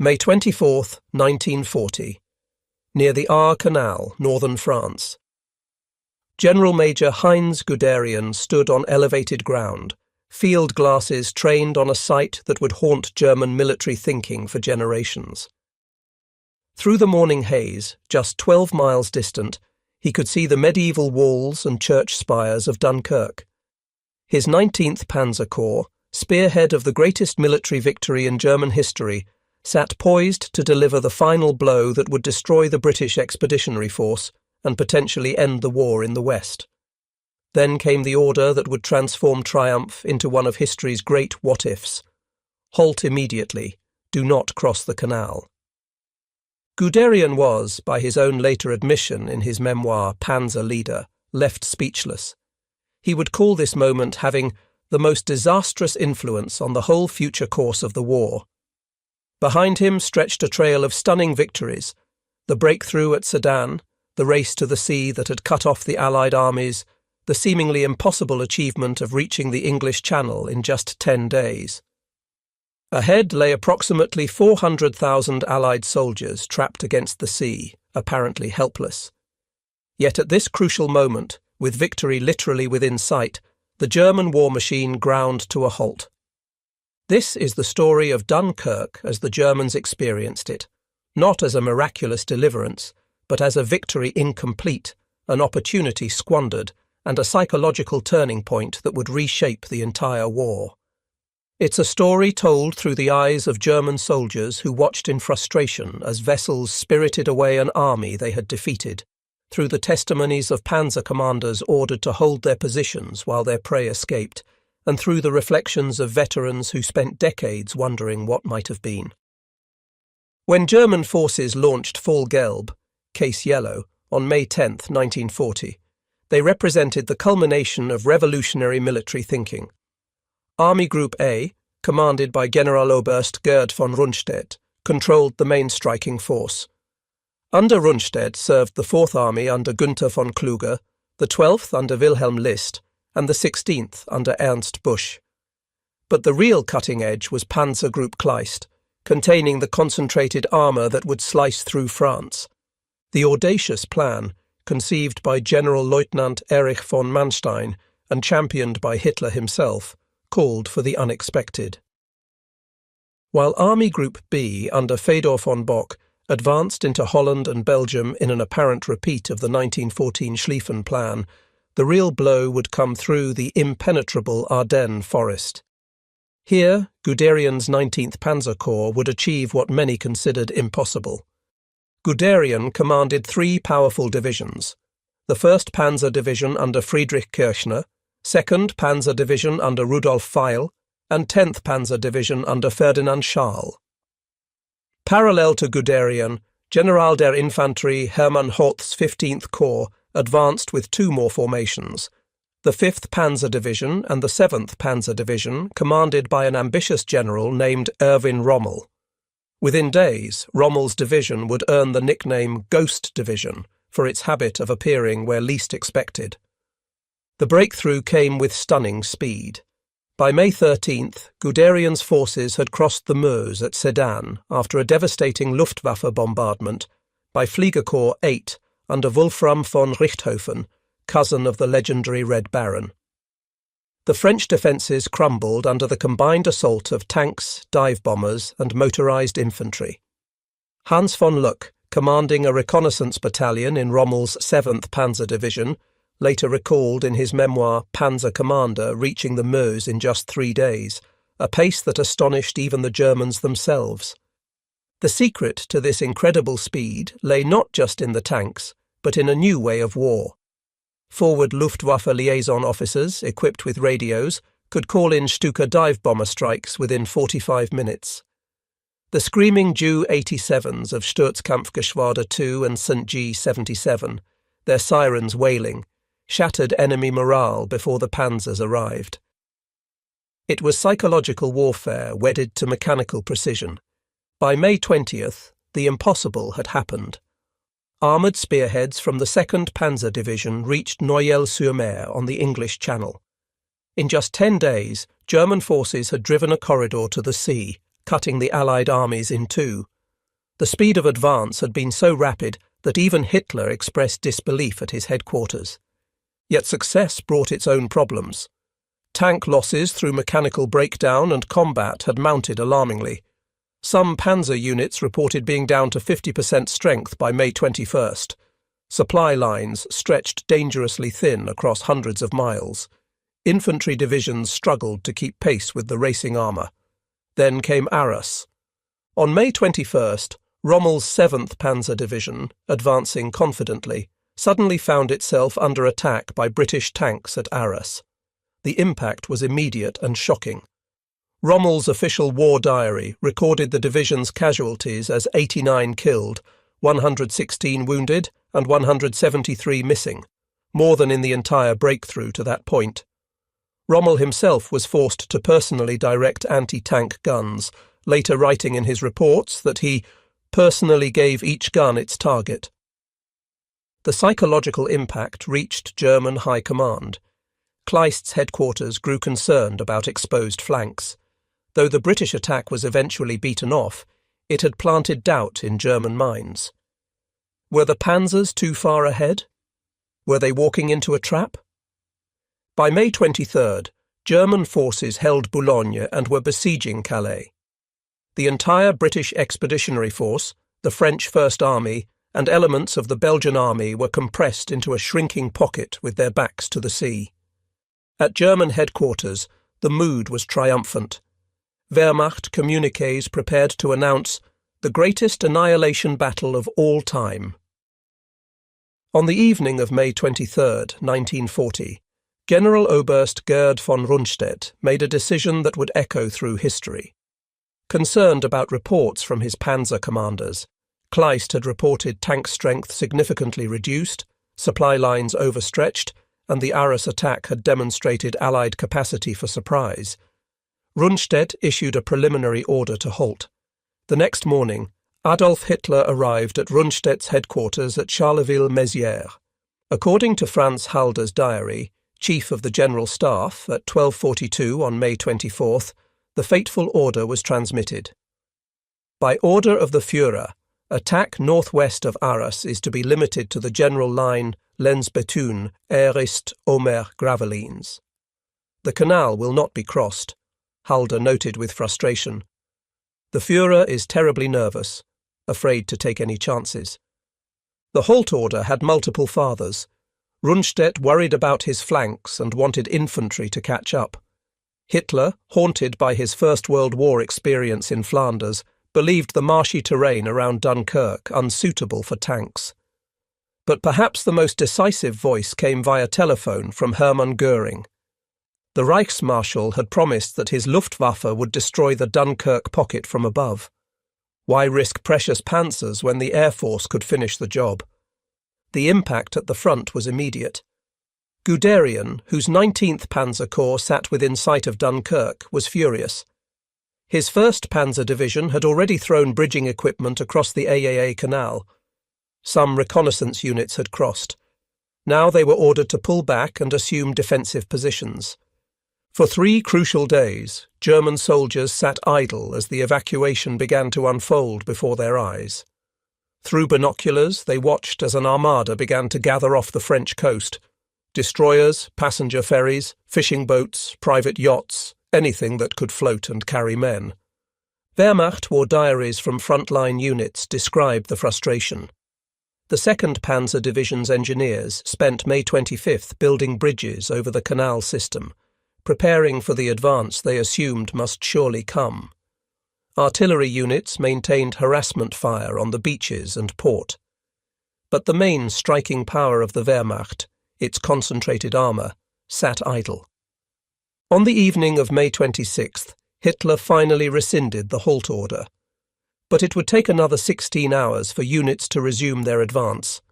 May 24, 1940. Near the Aar Canal, northern France. General Major Heinz Guderian stood on elevated ground, field glasses trained on a site that would haunt German military thinking for generations. Through the morning haze, just 12 miles distant, he could see the medieval walls and church spires of Dunkirk. His 19th Panzer Corps, spearhead of the greatest military victory in German history, sat poised to deliver the final blow that would destroy the British Expeditionary Force and potentially end the war in the West. Then came the order that would transform triumph into one of history's great what-ifs. Halt immediately. Do not cross the canal. Guderian was, by his own later admission in his memoir Panzer Leader, left speechless. He would call this moment having the most disastrous influence on the whole future course of the war. Behind him stretched a trail of stunning victories: the breakthrough at Sedan, the race to the sea that had cut off the Allied armies, the seemingly impossible achievement of reaching the English Channel in just 10 days. Ahead lay approximately 400,000 Allied soldiers trapped against the sea, apparently helpless. Yet at this crucial moment, with victory literally within sight, the German war machine ground to a halt. This is the story of Dunkirk as the Germans experienced it, not as a miraculous deliverance, but as a victory incomplete, an opportunity squandered, and a psychological turning point that would reshape the entire war. It's a story told through the eyes of German soldiers who watched in frustration as vessels spirited away an army they had defeated, through the testimonies of panzer commanders ordered to hold their positions while their prey escaped, and through the reflections of veterans who spent decades wondering what might have been. When German forces launched Fall Gelb, Case Yellow, on May 10, 1940, they represented the culmination of revolutionary military thinking. Army Group A, commanded by Generaloberst Gerd von Rundstedt, controlled the main striking force. Under Rundstedt served the 4th Army under Günther von Kluge, the 12th under Wilhelm List, and the 16th under Ernst Busch. But the real cutting edge was Panzer Group Kleist, containing the concentrated armour that would slice through France. The audacious plan, conceived by Generalleutnant Erich von Manstein and championed by Hitler himself, called for the unexpected. While Army Group B under Fedor von Bock advanced into Holland and Belgium in an apparent repeat of the 1914 Schlieffen Plan, the real blow would come through the impenetrable Ardennes forest. Here, Guderian's 19th Panzer Corps would achieve what many considered impossible. Guderian commanded 3 powerful divisions: the 1st Panzer Division under Friedrich Kirchner, 2nd Panzer Division under Rudolf Feil, and 10th Panzer Division under Ferdinand Scharl. Parallel to Guderian, General der Infanterie Hermann Hoth's 15th Corps advanced with 2 more formations: the 5th Panzer Division and the 7th Panzer Division, commanded by an ambitious general named Erwin Rommel. Within days, Rommel's division would earn the nickname Ghost Division for its habit of appearing where least expected. The breakthrough came with stunning speed. By May 13th, Guderian's forces had crossed the Meuse at Sedan after a devastating Luftwaffe bombardment by Fliegerkorps 8 under Wolfram von Richthofen, cousin of the legendary Red Baron. The French defences crumbled under the combined assault of tanks, dive bombers, and motorised infantry. Hans von Luck, commanding a reconnaissance battalion in Rommel's 7th Panzer Division, later recalled in his memoir Panzer Commander reaching the Meuse in just 3 days, a pace that astonished even the Germans themselves. The secret to this incredible speed lay not just in the tanks, but in a new way of war. Forward Luftwaffe liaison officers, equipped with radios, could call in Stuka dive bomber strikes within 45 minutes. The screaming Ju-87s of Sturzkampfgeschwader II and St. G-77, their sirens wailing, shattered enemy morale before the panzers arrived. It was psychological warfare wedded to mechanical precision. By May 20th, the impossible had happened. Armoured spearheads from the 2nd Panzer Division reached Noyelles-sur-Mer on the English Channel. In just 10 days, German forces had driven a corridor to the sea, cutting the Allied armies in two. The speed of advance had been so rapid that even Hitler expressed disbelief at his headquarters. Yet success brought its own problems. Tank losses through mechanical breakdown and combat had mounted alarmingly. Some panzer units reported being down to 50% strength by May 21st. Supply lines stretched dangerously thin across hundreds of miles. Infantry divisions struggled to keep pace with the racing armour. Then came Arras. On May 21st, Rommel's 7th Panzer Division, advancing confidently, suddenly found itself under attack by British tanks at Arras. The impact was immediate and shocking. Rommel's official war diary recorded the division's casualties as 89 killed, 116 wounded, and 173 missing, more than in the entire breakthrough to that point. Rommel himself was forced to personally direct anti-tank guns, later writing in his reports that he personally gave each gun its target. The psychological impact reached German high command. Kleist's headquarters grew concerned about exposed flanks. Though the British attack was eventually beaten off, it had planted doubt in German minds. Were the panzers too far ahead? Were they walking into a trap? By May 23rd, German forces held Boulogne and were besieging Calais. The entire British Expeditionary Force, the French First Army, and elements of the Belgian Army were compressed into a shrinking pocket with their backs to the sea. At German headquarters, the mood was triumphant. Wehrmacht communiques prepared to announce the greatest annihilation battle of all time. On the evening of May 23, 1940, General Oberst Gerd von Rundstedt made a decision that would echo through history. Concerned about reports from his panzer commanders, Kleist had reported tank strength significantly reduced, supply lines overstretched, and the Arras attack had demonstrated Allied capacity for surprise. Rundstedt issued a preliminary order to halt. The next morning, Adolf Hitler arrived at Rundstedt's headquarters at Charleville-Mézières. According to Franz Halder's diary, chief of the General Staff, at 12:42 on May 24th, the fateful order was transmitted. By order of the Führer, attack northwest of Arras is to be limited to the general line Lens-Bethune, Airest-Omer-Gravelines. The canal will not be crossed, Halder noted with frustration. The Führer is terribly nervous, afraid to take any chances. The halt order had multiple fathers. Rundstedt worried about his flanks and wanted infantry to catch up. Hitler, haunted by his First World War experience in Flanders, believed the marshy terrain around Dunkirk unsuitable for tanks. But perhaps the most decisive voice came via telephone from Hermann Göring. The Reichsmarschall had promised that his Luftwaffe would destroy the Dunkirk pocket from above. Why risk precious panzers when the Air Force could finish the job? The impact at the front was immediate. Guderian, whose 19th Panzer Corps sat within sight of Dunkirk, was furious. His 1st Panzer Division had already thrown bridging equipment across the AAA Canal. Some reconnaissance units had crossed. Now they were ordered to pull back and assume defensive positions. For 3 crucial days, German soldiers sat idle as the evacuation began to unfold before their eyes. Through binoculars, they watched as an armada began to gather off the French coast. Destroyers, passenger ferries, fishing boats, private yachts, anything that could float and carry men. Wehrmacht war diaries from frontline units describe the frustration. The 2nd Panzer Division's engineers spent May 25th building bridges over the canal system, preparing for the advance they assumed must surely come. Artillery units maintained harassment fire on the beaches and port. But the main striking power of the Wehrmacht, its concentrated armour, sat idle. On the evening of May 26th, Hitler finally rescinded the halt order. But it would take another 16 hours for units to resume their advance.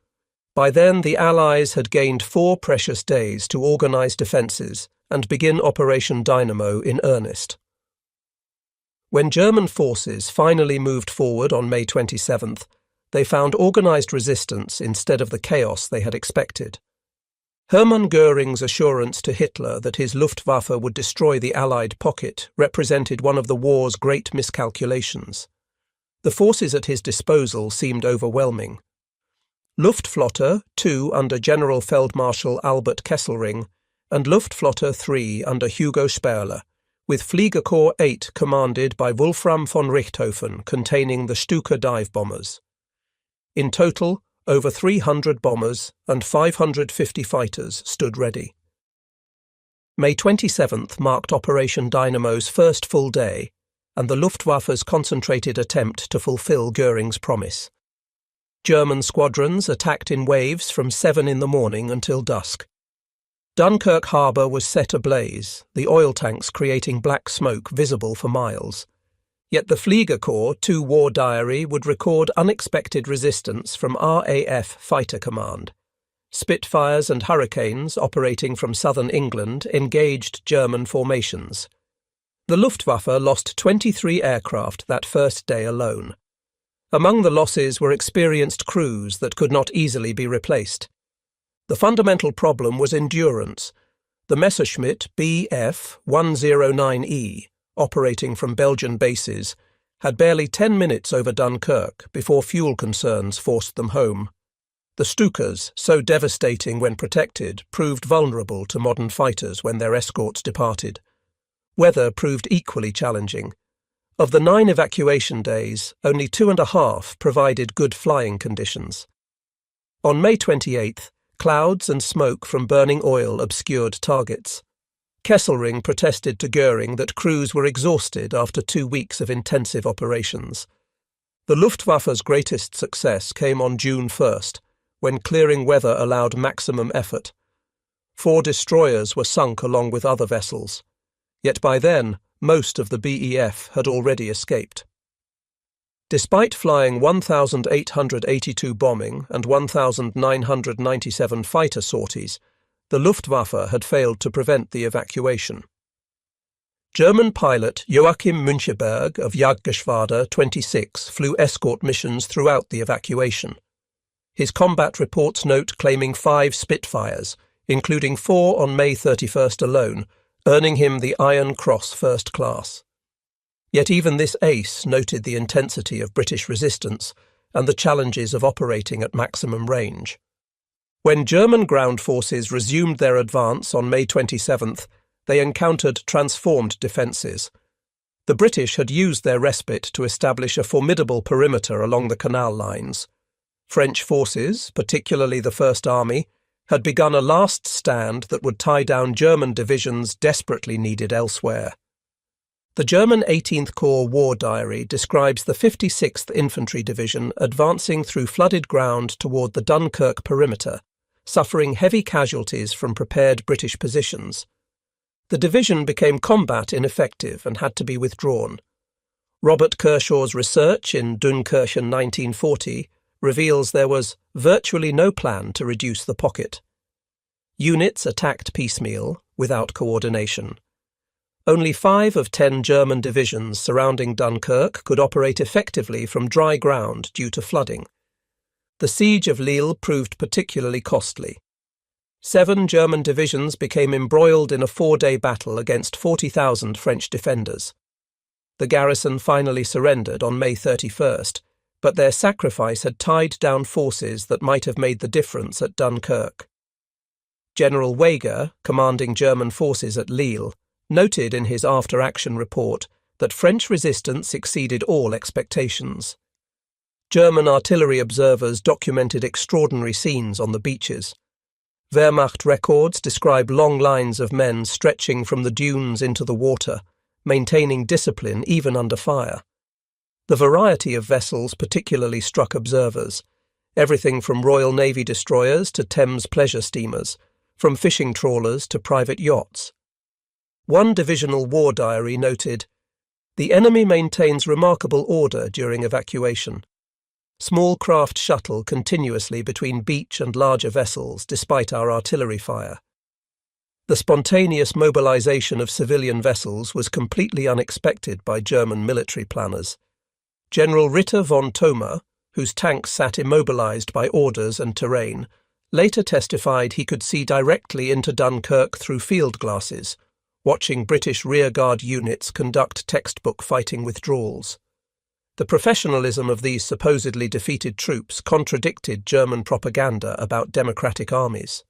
By then, the Allies had gained 4 precious days to organise defences and begin Operation Dynamo in earnest. When German forces finally moved forward on May 27th, they found organised resistance instead of the chaos they had expected. Hermann Göring's assurance to Hitler that his Luftwaffe would destroy the Allied pocket represented one of the war's great miscalculations. The forces at his disposal seemed overwhelming. Luftflotte 2 under General Feldmarschall Albert Kesselring and Luftflotte 3 under Hugo Sperle, with Fliegerkorps 8 commanded by Wolfram von Richthofen containing the Stuka dive bombers. In total, over 300 bombers and 550 fighters stood ready. May 27th marked Operation Dynamo's first full day and the Luftwaffe's concentrated attempt to fulfill Göring's promise. German squadrons attacked in waves from 7 in the morning until dusk. Dunkirk harbour was set ablaze, the oil tanks creating black smoke visible for miles. Yet the Fliegerkorps 2 war diary would record unexpected resistance from RAF Fighter Command. Spitfires and Hurricanes operating from southern England engaged German formations. The Luftwaffe lost 23 aircraft that first day alone. Among the losses were experienced crews that could not easily be replaced. The fundamental problem was endurance. The Messerschmitt Bf 109E, operating from Belgian bases, had barely 10 minutes over Dunkirk before fuel concerns forced them home. The Stukas, so devastating when protected, proved vulnerable to modern fighters when their escorts departed. Weather proved equally challenging. Of the 9 evacuation days, only 2.5 provided good flying conditions. On May 28th, clouds and smoke from burning oil obscured targets. Kesselring protested to Göring that crews were exhausted after 2 weeks of intensive operations. The Luftwaffe's greatest success came on June 1st, when clearing weather allowed maximum effort. 4 destroyers were sunk along with other vessels. Yet by then, most of the BEF had already escaped. Despite flying 1,882 bombing and 1,997 fighter sorties, the Luftwaffe had failed to prevent the evacuation. German pilot Joachim Müncheberg of Jagdgeschwader 26 flew escort missions throughout the evacuation. His combat reports note claiming 5 Spitfires, including 4 on May 31st alone, earning him the Iron Cross First Class. Yet even this ace noted the intensity of British resistance and the challenges of operating at maximum range. When German ground forces resumed their advance on May 27th, they encountered transformed defences. The British had used their respite to establish a formidable perimeter along the canal lines. French forces, particularly the First Army, had begun a last stand that would tie down German divisions desperately needed elsewhere. The German 18th Corps War Diary describes the 56th Infantry Division advancing through flooded ground toward the Dunkirk perimeter, suffering heavy casualties from prepared British positions. The division became combat ineffective and had to be withdrawn. Robert Kershaw's research in Dunkirk in 1940 reveals there was virtually no plan to reduce the pocket. Units attacked piecemeal, without coordination. Only 5 of 10 German divisions surrounding Dunkirk could operate effectively from dry ground due to flooding. The siege of Lille proved particularly costly. 7 German divisions became embroiled in a 4-day battle against 40,000 French defenders. The garrison finally surrendered on May 31st, but their sacrifice had tied down forces that might have made the difference at Dunkirk. General Weger, commanding German forces at Lille, noted in his after-action report that French resistance exceeded all expectations. German artillery observers documented extraordinary scenes on the beaches. Wehrmacht records describe long lines of men stretching from the dunes into the water, maintaining discipline even under fire. The variety of vessels particularly struck observers, everything from Royal Navy destroyers to Thames pleasure steamers, from fishing trawlers to private yachts. One divisional war diary noted, "The enemy maintains remarkable order during evacuation. Small craft shuttle continuously between beach and larger vessels despite our artillery fire. The spontaneous mobilization of civilian vessels was completely unexpected by German military planners. General Ritter von Thoma, whose tanks sat immobilized by orders and terrain, later testified he could see directly into Dunkirk through field glasses, watching British rearguard units conduct textbook fighting withdrawals. The professionalism of these supposedly defeated troops contradicted German propaganda about democratic armies.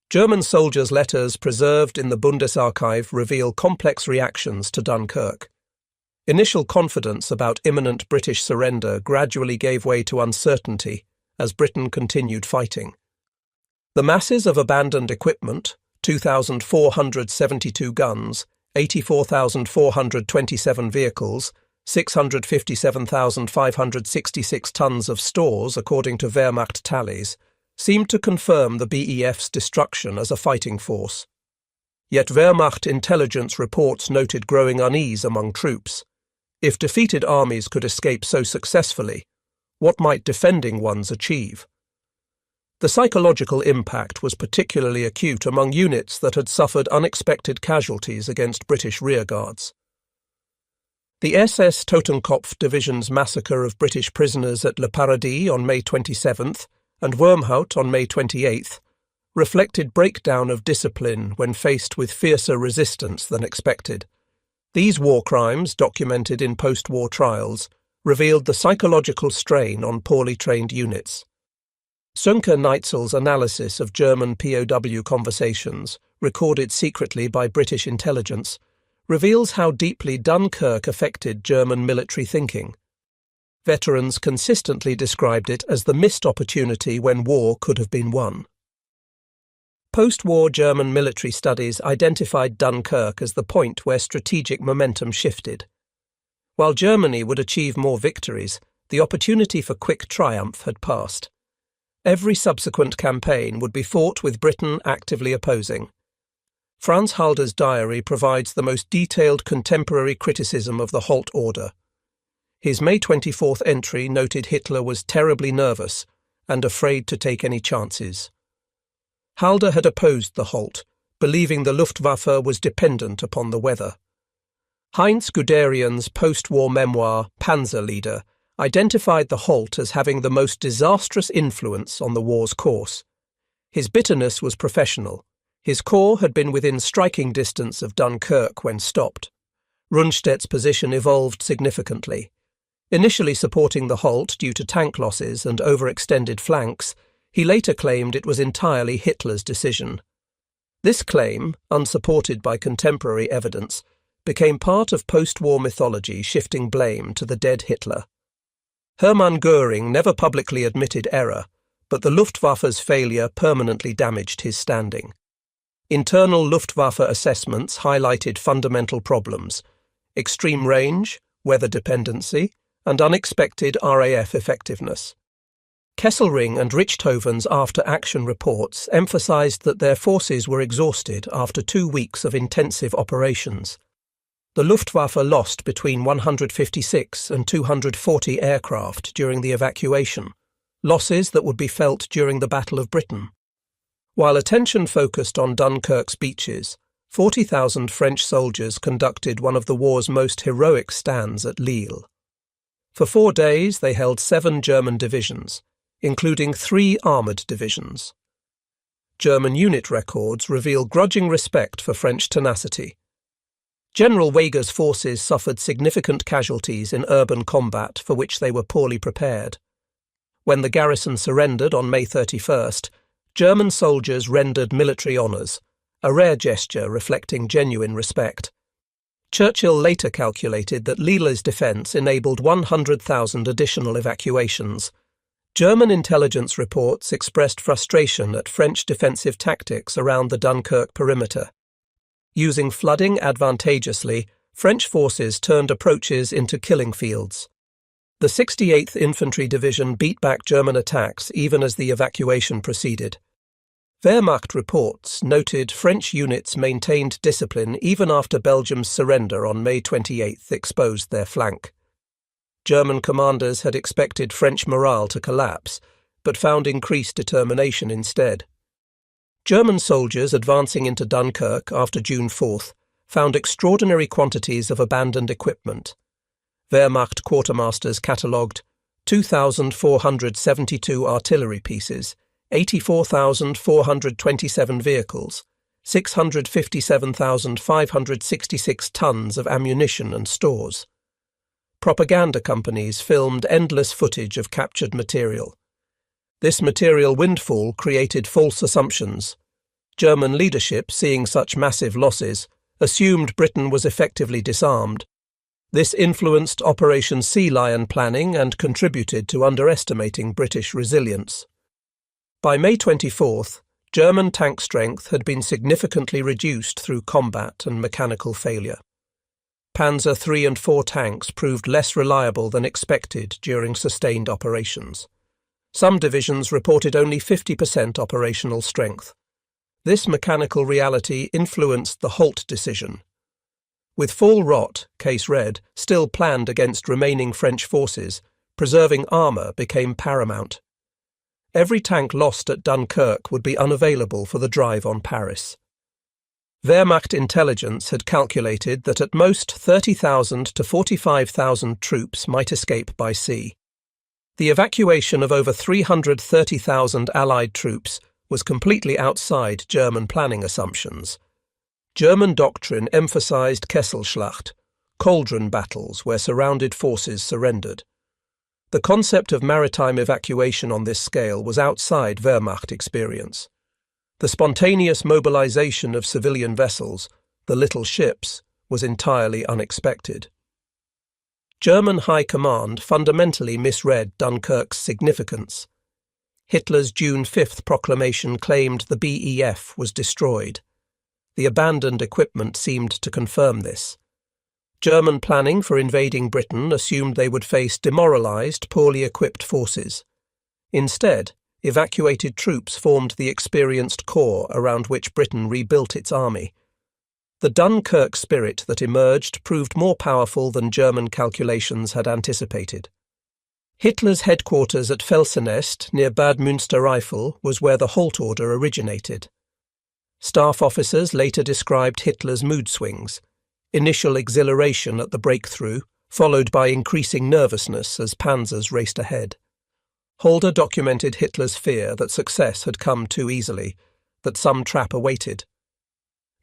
German soldiers' letters preserved in the Bundesarchive reveal complex reactions to Dunkirk. Initial confidence about imminent British surrender gradually gave way to uncertainty as Britain continued fighting. The masses of abandoned equipment, 2,472 guns, 84,427 vehicles, 657,566 tons of stores, according to Wehrmacht tallies, seemed to confirm the BEF's destruction as a fighting force. Yet Wehrmacht intelligence reports noted growing unease among troops. If defeated armies could escape so successfully, what might defending ones achieve? The psychological impact was particularly acute among units that had suffered unexpected casualties against British rearguards. The SS Totenkopf Division's massacre of British prisoners at Le Paradis on May 27th and Wormhout on May 28th reflected breakdown of discipline when faced with fiercer resistance than expected. These war crimes, documented in post-war trials, revealed the psychological strain on poorly trained units. Sönke Neitzel's analysis of German POW conversations, recorded secretly by British intelligence, reveals how deeply Dunkirk affected German military thinking. Veterans consistently described it as the missed opportunity when war could have been won. Post-war German military studies identified Dunkirk as the point where strategic momentum shifted. While Germany would achieve more victories, the opportunity for quick triumph had passed. Every subsequent campaign would be fought with Britain actively opposing. Franz Halder's diary provides the most detailed contemporary criticism of the Holt Order. His May 24th entry noted Hitler was terribly nervous and afraid to take any chances. Halder had opposed the Holt, believing the Luftwaffe was dependent upon the weather. Heinz Guderian's post-war memoir, Panzer Leader, identified the Holt as having the most disastrous influence on the war's course. His bitterness was professional. His corps had been within striking distance of Dunkirk when stopped. Rundstedt's position evolved significantly. Initially supporting the Holt due to tank losses and overextended flanks, he later claimed it was entirely Hitler's decision. This claim, unsupported by contemporary evidence, became part of post-war mythology shifting blame to the dead Hitler. Hermann Göring never publicly admitted error, but the Luftwaffe's failure permanently damaged his standing. Internal Luftwaffe assessments highlighted fundamental problems: extreme range, weather dependency, and unexpected RAF effectiveness. Kesselring and Richthoven's after-action reports emphasized that their forces were exhausted after 2 weeks of intensive operations. The Luftwaffe lost between 156 and 240 aircraft during the evacuation, losses that would be felt during the Battle of Britain. While attention focused on Dunkirk's beaches, 40,000 French soldiers conducted one of the war's most heroic stands at Lille. For 4 days they held 7 German divisions, including 3 armoured divisions. German unit records reveal grudging respect for French tenacity. General Wege's forces suffered significant casualties in urban combat for which they were poorly prepared. When the garrison surrendered on May 31st, German soldiers rendered military honours, a rare gesture reflecting genuine respect. Churchill later calculated that Lille's defence enabled 100,000 additional evacuations. German intelligence reports expressed frustration at French defensive tactics around the Dunkirk perimeter. Using flooding advantageously, French forces turned approaches into killing fields. The 68th Infantry Division beat back German attacks even as the evacuation proceeded. Wehrmacht reports noted French units maintained discipline even after Belgium's surrender on May 28th exposed their flank. German commanders had expected French morale to collapse, but found increased determination instead. German soldiers advancing into Dunkirk after June 4th found extraordinary quantities of abandoned equipment. Wehrmacht quartermasters catalogued 2,472 artillery pieces, 84,427 vehicles, 657,566 tons of ammunition and stores. Propaganda companies filmed endless footage of captured material. This material windfall created false assumptions. German leadership, seeing such massive losses, assumed Britain was effectively disarmed. This influenced Operation Sea Lion planning and contributed to underestimating British resilience. By May 24th, German tank strength had been significantly reduced through combat and mechanical failure. Panzer III and IV tanks proved less reliable than expected during sustained operations. Some divisions reported only 50% operational strength. This mechanical reality influenced the halt decision. With full rot, case read, still planned against remaining French forces, preserving armour became paramount. Every tank lost at Dunkirk would be unavailable for the drive on Paris. Wehrmacht intelligence had calculated that at most 30,000 to 45,000 troops might escape by sea. The evacuation of over 330,000 Allied troops was completely outside German planning assumptions. German doctrine emphasized Kesselschlacht, cauldron battles where surrounded forces surrendered. The concept of maritime evacuation on this scale was outside Wehrmacht experience. The spontaneous mobilization of civilian vessels, the little ships, was entirely unexpected. German High Command fundamentally misread Dunkirk's significance. Hitler's June 5th proclamation claimed the BEF was destroyed. The abandoned equipment seemed to confirm this. German planning for invading Britain assumed they would face demoralized, poorly equipped forces. Instead, evacuated troops formed the experienced core around which Britain rebuilt its army. The Dunkirk spirit that emerged proved more powerful than German calculations had anticipated. Hitler's headquarters at Felsenest, near Bad Münstereifel, was where the halt order originated. Staff officers later described Hitler's mood swings, initial exhilaration at the breakthrough, followed by increasing nervousness as panzers raced ahead. Halder documented Hitler's fear that success had come too easily, that some trap awaited.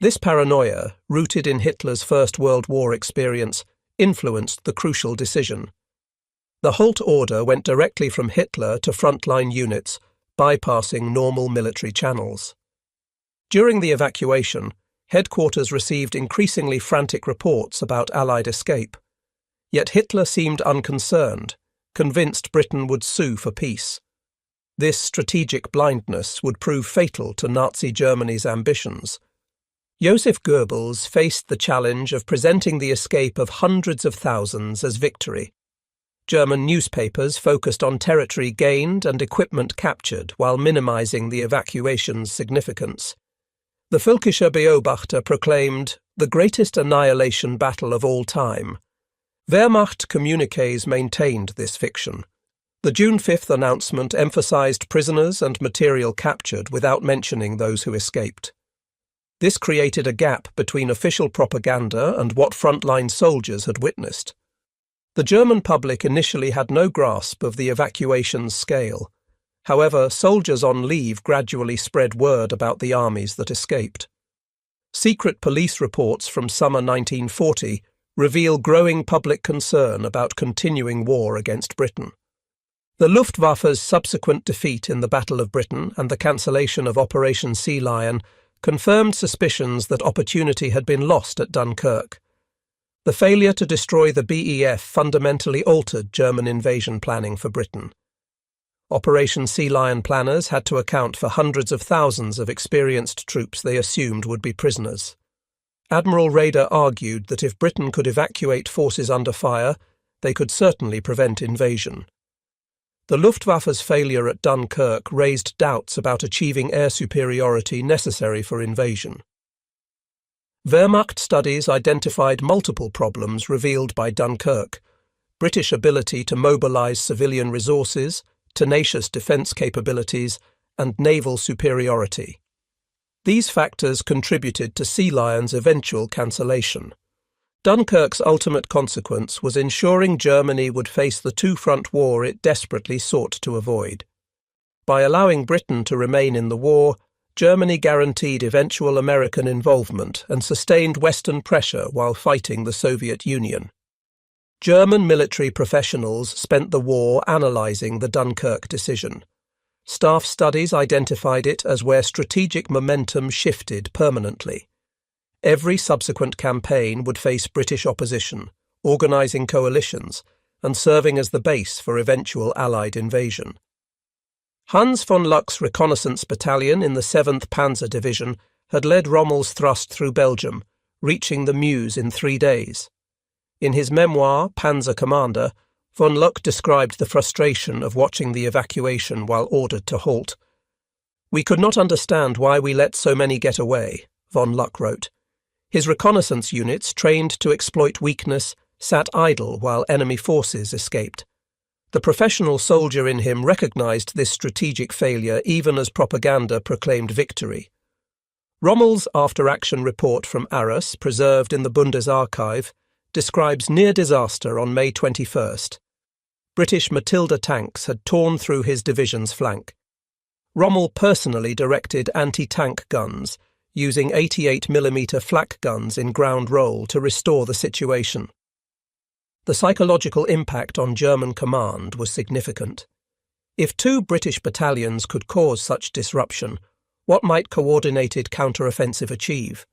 This paranoia, rooted in Hitler's First World War experience, influenced the crucial decision. The halt order went directly from Hitler to frontline units, bypassing normal military channels. During the evacuation, headquarters received increasingly frantic reports about Allied escape. Yet Hitler seemed unconcerned, convinced Britain would sue for peace. This strategic blindness would prove fatal to Nazi Germany's ambitions. Joseph Goebbels faced the challenge of presenting the escape of hundreds of thousands as victory. German newspapers focused on territory gained and equipment captured while minimizing the evacuation's significance. The Völkischer Beobachter proclaimed, "the greatest annihilation battle of all time." Wehrmacht communiques maintained this fiction. The June 5th announcement emphasized prisoners and material captured without mentioning those who escaped. This created a gap between official propaganda and what frontline soldiers had witnessed. The German public initially had no grasp of the evacuation's scale. However, soldiers on leave gradually spread word about the armies that escaped. Secret police reports from summer 1940 reveal growing public concern about continuing war against Britain. The Luftwaffe's subsequent defeat in the Battle of Britain and the cancellation of Operation Sea Lion confirmed suspicions that opportunity had been lost at Dunkirk. The failure to destroy the BEF fundamentally altered German invasion planning for Britain. Operation Sea Lion planners had to account for hundreds of thousands of experienced troops they assumed would be prisoners. Admiral Raeder argued that if Britain could evacuate forces under fire, they could certainly prevent invasion. The Luftwaffe's failure at Dunkirk raised doubts about achieving air superiority necessary for invasion. Wehrmacht studies identified multiple problems revealed by Dunkirk: British ability to mobilize civilian resources, tenacious defense capabilities, and naval superiority. These factors contributed to Sea Lion's eventual cancellation. Dunkirk's ultimate consequence was ensuring Germany would face the two-front war it desperately sought to avoid. By allowing Britain to remain in the war, Germany guaranteed eventual American involvement and sustained Western pressure while fighting the Soviet Union. German military professionals spent the war analysing the Dunkirk decision. Staff studies identified it as where strategic momentum shifted permanently. Every subsequent campaign would face British opposition, organising coalitions, and serving as the base for eventual Allied invasion. Hans von Luck's reconnaissance battalion in the 7th Panzer Division had led Rommel's thrust through Belgium, reaching the Meuse in 3 days. In his memoir, Panzer Commander, von Luck described the frustration of watching the evacuation while ordered to halt. "We could not understand why we let so many get away," von Luck wrote. His reconnaissance units, trained to exploit weakness, sat idle while enemy forces escaped. The professional soldier in him recognized this strategic failure even as propaganda proclaimed victory. Rommel's after-action report from Arras, preserved in the Bundesarchiv, describes near disaster on May 21st. British Matilda tanks had torn through his division's flank. Rommel personally directed anti-tank guns, using 88mm flak guns in ground roll to restore the situation. The psychological impact on German command was significant. If 2 British battalions could cause such disruption, what might coordinated counter-offensive achieve?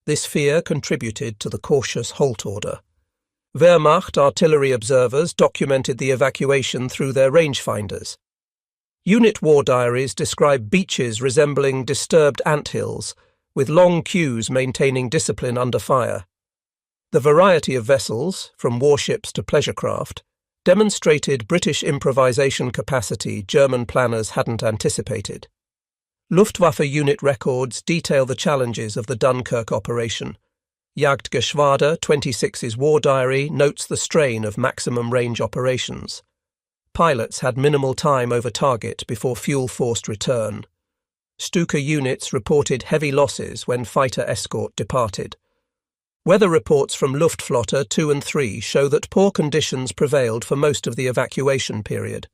This fear contributed to the cautious halt order. Wehrmacht artillery observers documented the evacuation through their rangefinders. Unit war diaries describe beaches resembling disturbed anthills, with long queues maintaining discipline under fire. The variety of vessels, from warships to pleasure craft, demonstrated British improvisation capacity German planners hadn't anticipated. Luftwaffe unit records detail the challenges of the Dunkirk operation. Jagdgeschwader 26's war diary notes the strain of maximum range operations. Pilots had minimal time over target before fuel-forced return. Stuka units reported heavy losses when fighter escort departed. Weather reports from Luftflotte 2 and 3 show that poor conditions prevailed for most of the evacuation period.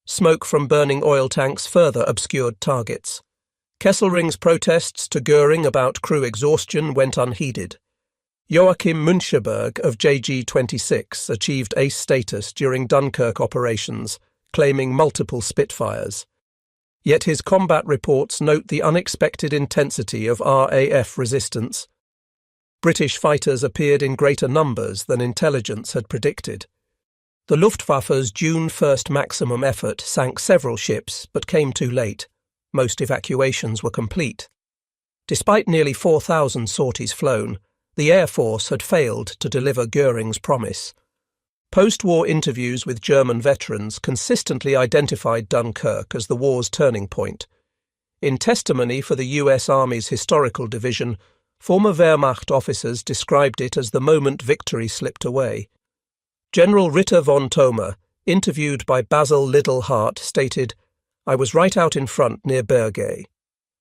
Smoke from burning oil tanks further obscured targets. Kesselring's protests to Göring about crew exhaustion went unheeded. Joachim Müncheberg of JG-26 achieved ace status during Dunkirk operations, claiming multiple Spitfires. Yet his combat reports note the unexpected intensity of RAF resistance. British fighters appeared in greater numbers than intelligence had predicted. The Luftwaffe's June 1st maximum effort sank several ships but came too late. Most evacuations were complete. Despite nearly 4,000 sorties flown, the Air Force had failed to deliver Göring's promise. Post-war interviews with German veterans consistently identified Dunkirk as the war's turning point. In testimony for the US Army's Historical Division, former Wehrmacht officers described it as the moment victory slipped away. General Ritter von Thoma, interviewed by Basil Liddell-Hart, stated, "I was right out in front near Bergay.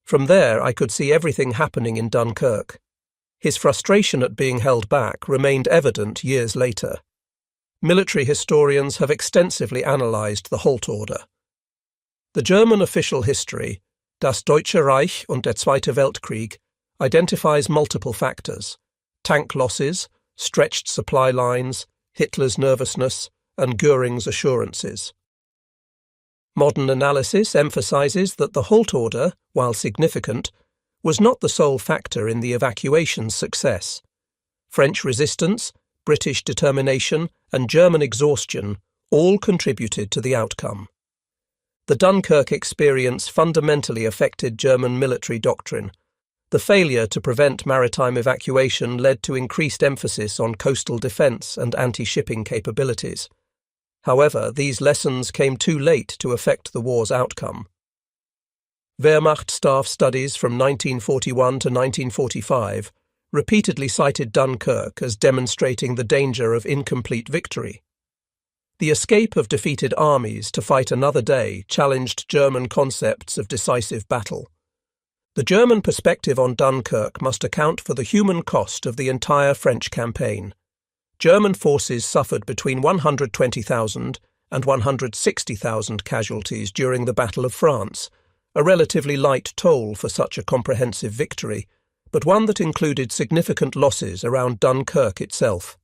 From there I could see everything happening in Dunkirk." His frustration at being held back remained evident years later. Military historians have extensively analysed the halt order. The German official history, Das Deutsche Reich und der Zweite Weltkrieg, identifies multiple factors: tank losses, stretched supply lines, Hitler's nervousness, and Göring's assurances. Modern analysis emphasises that the halt order, while significant, was not the sole factor in the evacuation's success. French resistance, British determination, and German exhaustion all contributed to the outcome. The Dunkirk experience fundamentally affected German military doctrine. The failure to prevent maritime evacuation led to increased emphasis on coastal defence and anti-shipping capabilities. However, these lessons came too late to affect the war's outcome. Wehrmacht staff studies from 1941 to 1945 repeatedly cited Dunkirk as demonstrating the danger of incomplete victory. The escape of defeated armies to fight another day challenged German concepts of decisive battle. The German perspective on Dunkirk must account for the human cost of the entire French campaign. German forces suffered between 120,000 and 160,000 casualties during the Battle of France, a relatively light toll for such a comprehensive victory, but one that included significant losses around Dunkirk itself.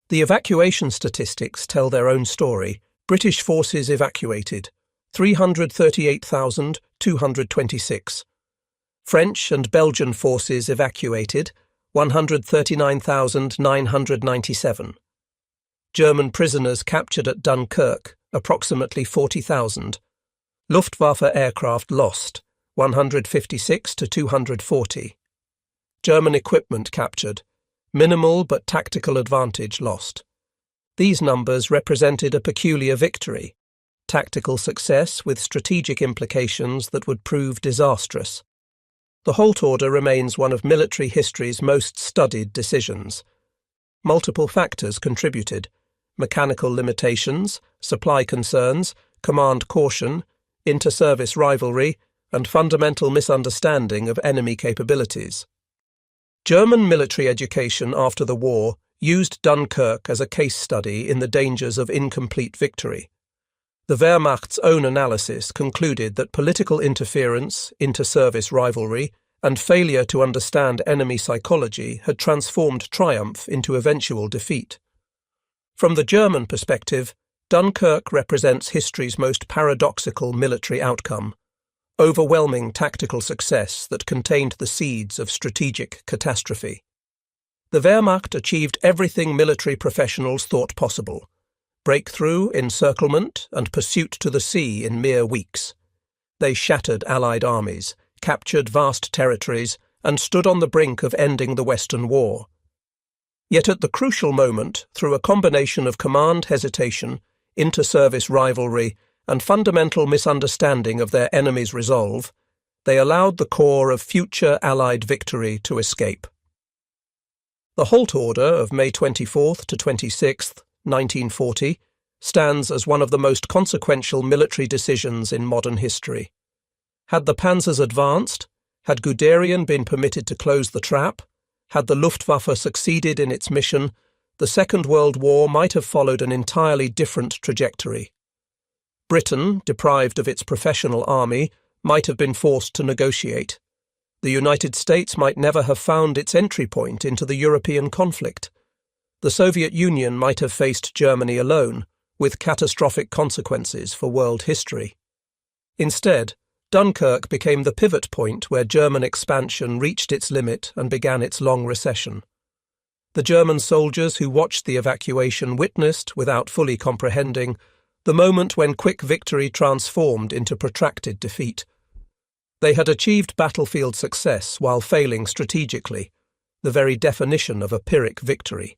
The evacuation statistics tell their own story. British forces evacuated, 338,226. French and Belgian forces evacuated, 139,997. German prisoners captured at Dunkirk, approximately 40,000. Luftwaffe aircraft lost, 156 to 240. German equipment captured, minimal but tactical advantage lost. These numbers represented a peculiar victory, tactical success with strategic implications that would prove disastrous. The Holt Order remains one of military history's most studied decisions. Multiple factors contributed: mechanical limitations, supply concerns, command caution, inter-service rivalry, and fundamental misunderstanding of enemy capabilities. German military education after the war used Dunkirk as a case study in the dangers of incomplete victory. The Wehrmacht's own analysis concluded that political interference, inter-service rivalry, and failure to understand enemy psychology had transformed triumph into eventual defeat. From the German perspective, Dunkirk represents history's most paradoxical military outcome: overwhelming tactical success that contained the seeds of strategic catastrophe. The Wehrmacht achieved everything military professionals thought possible: breakthrough, encirclement, and pursuit to the sea in mere weeks. They shattered Allied armies, captured vast territories, and stood on the brink of ending the Western War. Yet at the crucial moment, through a combination of command hesitation, inter-service rivalry, and fundamental misunderstanding of their enemy's resolve, they allowed the core of future Allied victory to escape. The Holt Order of May 24th to 26th, 1940, stands as one of the most consequential military decisions in modern history. Had the panzers advanced, had Guderian been permitted to close the trap, had the Luftwaffe succeeded in its mission, the Second World War might have followed an entirely different trajectory. Britain, deprived of its professional army, might have been forced to negotiate. The United States might never have found its entry point into the European conflict. The Soviet Union might have faced Germany alone, with catastrophic consequences for world history. Instead, Dunkirk became the pivot point where German expansion reached its limit and began its long recession. The German soldiers who watched the evacuation witnessed, without fully comprehending, the moment when quick victory transformed into protracted defeat. They had achieved battlefield success while failing strategically, the very definition of a Pyrrhic victory.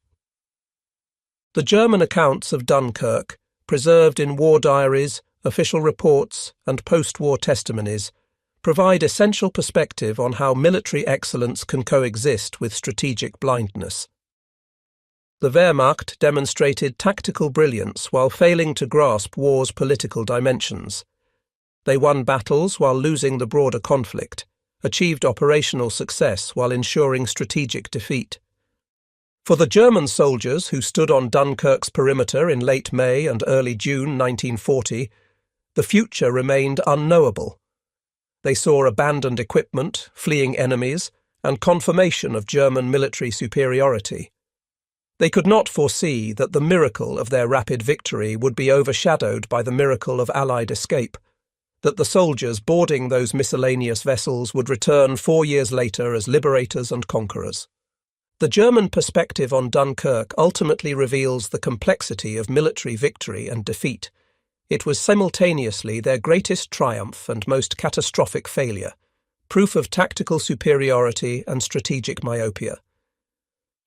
The German accounts of Dunkirk, preserved in war diaries, official reports, and post-war testimonies, provide essential perspective on how military excellence can coexist with strategic blindness. The Wehrmacht demonstrated tactical brilliance while failing to grasp war's political dimensions. They won battles while losing the broader conflict, achieved operational success while ensuring strategic defeat. For the German soldiers who stood on Dunkirk's perimeter in late May and early June 1940, the future remained unknowable. They saw abandoned equipment, fleeing enemies, and confirmation of German military superiority. They could not foresee that the miracle of their rapid victory would be overshadowed by the miracle of Allied escape, that the soldiers boarding those miscellaneous vessels would return 4 years later as liberators and conquerors. The German perspective on Dunkirk ultimately reveals the complexity of military victory and defeat. It was simultaneously their greatest triumph and most catastrophic failure, proof of tactical superiority and strategic myopia.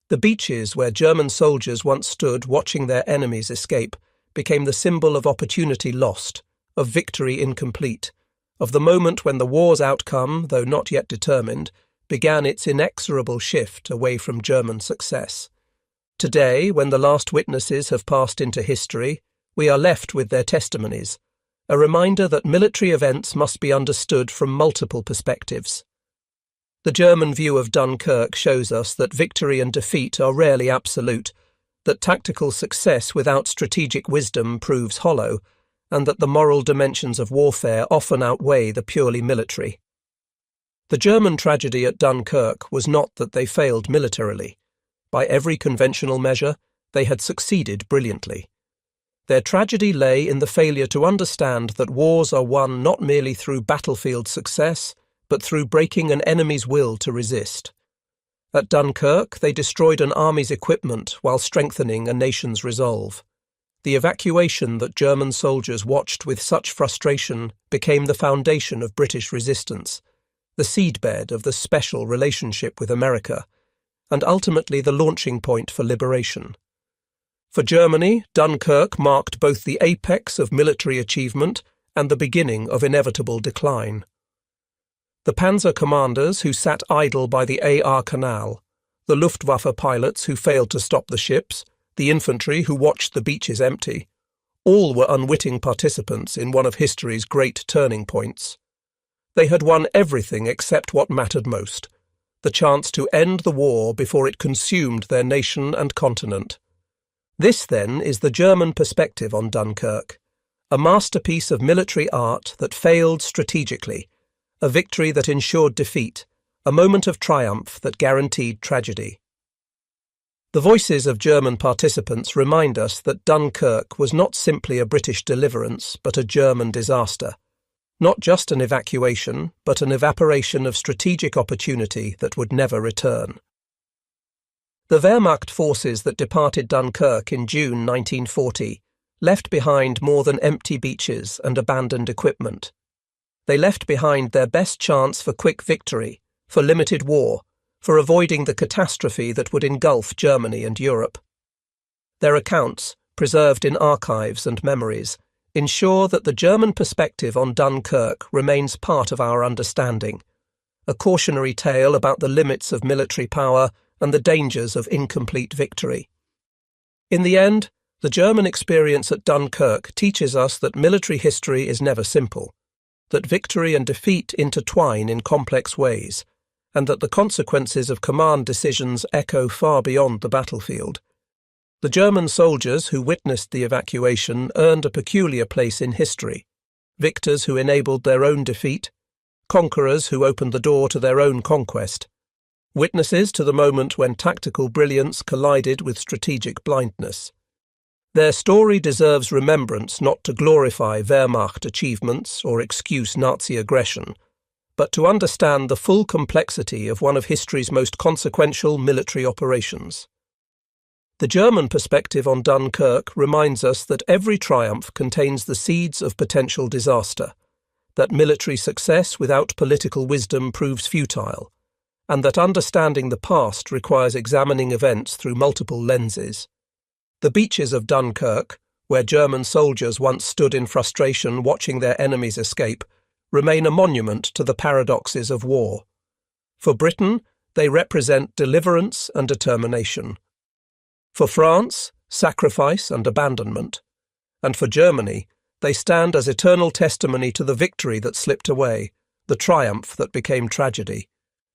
The beaches where German soldiers once stood watching their enemies escape became the symbol of opportunity lost, of victory incomplete, of the moment when the war's outcome, though not yet determined, began its inexorable shift away from German success. Today, when the last witnesses have passed into history, we are left with their testimonies, a reminder that military events must be understood from multiple perspectives. The German view of Dunkirk shows us that victory and defeat are rarely absolute, that tactical success without strategic wisdom proves hollow, and that the moral dimensions of warfare often outweigh the purely military. The German tragedy at Dunkirk was not that they failed militarily. By every conventional measure, they had succeeded brilliantly. Their tragedy lay in the failure to understand that wars are won not merely through battlefield success, but through breaking an enemy's will to resist. At Dunkirk, they destroyed an army's equipment while strengthening a nation's resolve. The evacuation that German soldiers watched with such frustration became the foundation of British resistance, the seedbed of the special relationship with America, and ultimately the launching point for liberation. For Germany, Dunkirk marked both the apex of military achievement and the beginning of inevitable decline. The panzer commanders who sat idle by the Aar Canal, the Luftwaffe pilots who failed to stop the ships, the infantry who watched the beaches empty, all were unwitting participants in one of history's great turning points. They had won everything except what mattered most, the chance to end the war before it consumed their nation and continent. This, then, is the German perspective on Dunkirk, a masterpiece of military art that failed strategically, a victory that ensured defeat, a moment of triumph that guaranteed tragedy. The voices of German participants remind us that Dunkirk was not simply a British deliverance, but a German disaster. Not just an evacuation, but an evaporation of strategic opportunity that would never return. The Wehrmacht forces that departed Dunkirk in June 1940 left behind more than empty beaches and abandoned equipment. They left behind their best chance for quick victory, for limited war, for avoiding the catastrophe that would engulf Germany and Europe. Their accounts, preserved in archives and memories, ensure that the German perspective on Dunkirk remains part of our understanding, a cautionary tale about the limits of military power and the dangers of incomplete victory. In the end, the German experience at Dunkirk teaches us that military history is never simple, that victory and defeat intertwine in complex ways, and that the consequences of command decisions echo far beyond the battlefield. The German soldiers who witnessed the evacuation earned a peculiar place in history, victors who enabled their own defeat, conquerors who opened the door to their own conquest, witnesses to the moment when tactical brilliance collided with strategic blindness. Their story deserves remembrance not to glorify Wehrmacht achievements or excuse Nazi aggression, but to understand the full complexity of one of history's most consequential military operations. The German perspective on Dunkirk reminds us that every triumph contains the seeds of potential disaster, that military success without political wisdom proves futile, and that understanding the past requires examining events through multiple lenses. The beaches of Dunkirk, where German soldiers once stood in frustration watching their enemies escape, remain a monument to the paradoxes of war. For Britain, they represent deliverance and determination. For France, sacrifice and abandonment. And for Germany, they stand as eternal testimony to the victory that slipped away, the triumph that became tragedy,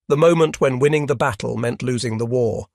the moment when winning the battle meant losing the war.